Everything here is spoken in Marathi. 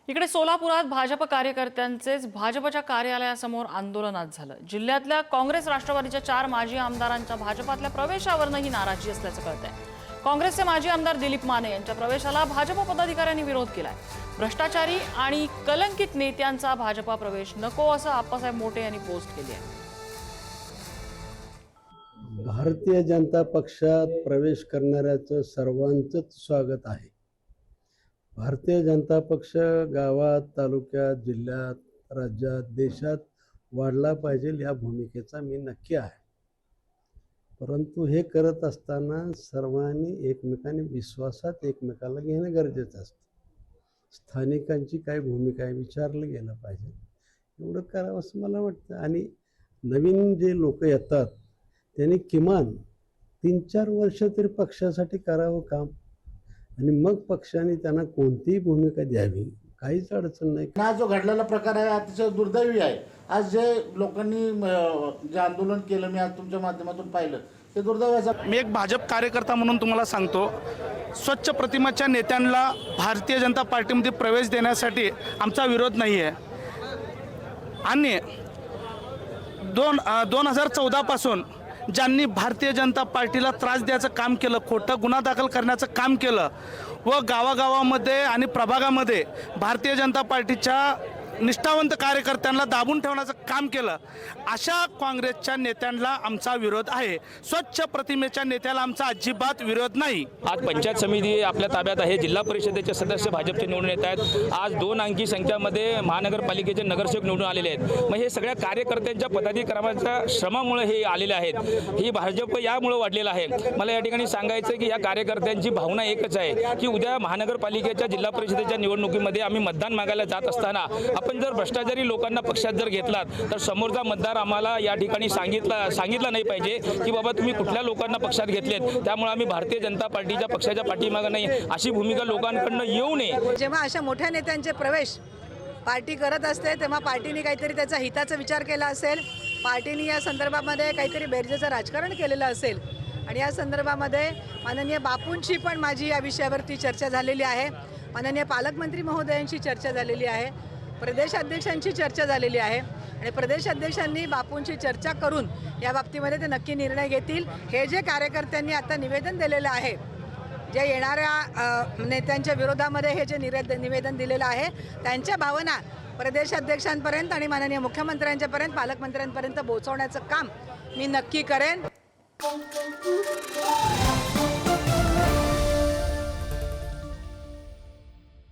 इकडे सोलापुरात भाजप कार्यकर्त्यांचेच भाजपच्या कार्यालयासमोर आंदोलन आज झालं। जिल्ह्यातल्या काँग्रेस राष्ट्रवादीच्या 4 माजी आमदारांच्या भाजपातल्या प्रवेशावरही नाराजी असल्याचं कळतंय। काँग्रेसचे माजी आमदार दिलीप माने यांच्या प्रवेशाला भाजप पदाधिकाऱ्यांनी विरोध केलाय। भ्रष्टाचारी आणि कलंकित नेत्यांचा भाजपा प्रवेश नको असं आप्पासाहेब मोटे यांनी पोस्ट केली आहे। भारतीय जनता पक्षात प्रवेश करणाऱ्याचं सर्वांचंच स्वागत आहे। भारतीय जनता पक्ष गावात, तालुक्यात, जिल्ह्यात, राज्यात, देशात वाढला पाहिजे या भूमिकेचा मी नक्की आहे। परंतु हे करत असताना सर्वांनी एकमेकांनी विश्वासात एकमेकाला घेणं गरजेचं असतं। स्थानिकांची काय भूमिका आहे विचारलं गेलं पाहिजे, एवढं करावं असं मला वाटतं। आणि नवीन जे लोक येतात त्यांनी किमान 3-4 वर्ष तरी पक्षासाठी करावं काम, आणि मग पक्षाने त्यांना कोणतीही भूमिका द्यावी, काहीच अडचण नाही। हा जो घडलेला प्रकार आहे अतिशय दुर्दैवी आहे। आज जे लोकांनी जे आंदोलन केलं मी आज तुमच्या माध्यमातून पाहिलं ते दुर्दैवाचं। मी एक भाजप कार्यकर्ता म्हणून तुम्हाला सांगतो, स्वच्छ प्रतिमाच्या नेत्यांना भारतीय जनता पार्टीमध्ये प्रवेश देण्यासाठी आमचा विरोध नाही आहे। आणि 2014 पासून ज्यांनी भारतीय जनता पार्टीला त्रास द्यायचं काम केलं, खोटं गुन्हा दाखल करण्याचं काम केलं व गावागावामध्ये आणि प्रभागामध्ये भारतीय जनता पार्टीच्या निष्ठावंत कार्यकर्त्यांना दाबून ठेवण्याचं काम केलं, अशा काँग्रेसच्या नेत्यांना आमचा विरोध आहे। स्वच्छ प्रतिमेच्या नेत्याला आमचा अजिबात विरोध नाही। आज पंचायत समिती आपल्या ताब्यात आहे, जिल्हा परिषदेचे सदस्य भाजपचे निवडून येत आहेत। आज 2 अंकी संख्यामध्ये महानगरपालिकेचे नगरसेवक निवडून आलेले आहेत। मग हे सगळ्या कार्यकर्त्यांच्या पदाधिकाऱ्यांच्या श्रमामुळे हे आलेले आहेत। ही भाजप यामुळे वाढलेलं आहे। मला या ठिकाणी सांगायचं की या कार्यकर्त्यांची भावना एकच आहे की उद्या महानगरपालिकेच्या जिल्हा परिषदेच्या निवडणुकीमध्ये आम्ही मतदान मागायला जात असताना आपण जर भ्रष्टाचारी लोकांना पक्षात जर घेतलात तर समोरचा मतदार आम्हाला या ठिकाणी सांगितलं नाही पाहिजे की बाबा तुम्ही कुठल्या लोकांना पक्षात घेतलेत, त्यामुळे आम्ही भारतीय जनता पार्टीच्या पक्षाच्या पाठीमागे नाही, अशी भूमिका लोकांकडून येऊ नये। जेव्हा अशा मोठ्या नेत्यांचे प्रवेश पार्टी करत असते तेव्हा पार्टीने काहीतरी त्याचा हिताचा विचार केला असेल, पार्टीने या संदर्भामध्ये काहीतरी बेरजेचं राजकारण केलेलं असेल। आणि या संदर्भामध्ये माननीय बापूंची पण माझी या विषयावरती चर्चा झालेली आहे, माननीय पालकमंत्री महोदयांची चर्चा झालेली आहे, प्रदेशाध्यक्षांची चर्चा झालेली आहे। आणि प्रदेशाध्यक्षांनी बापूंची चर्चा करून या बाबतीमध्ये ते नक्की निर्णय घेतील। हे जे कार्यकर्त्यांनी आता निवेदन दिलेलं आहे, जे येणाऱ्या नेत्यांच्या विरोधामध्ये हे जे निवेदन दिलेलं आहे, त्यांच्या भावना प्रदेशाध्यक्षांपर्यंत आणि माननीय मुख्यमंत्र्यांच्यापर्यंत, पालकमंत्र्यांपर्यंत पोहोचवण्याचं काम मी नक्की करेन।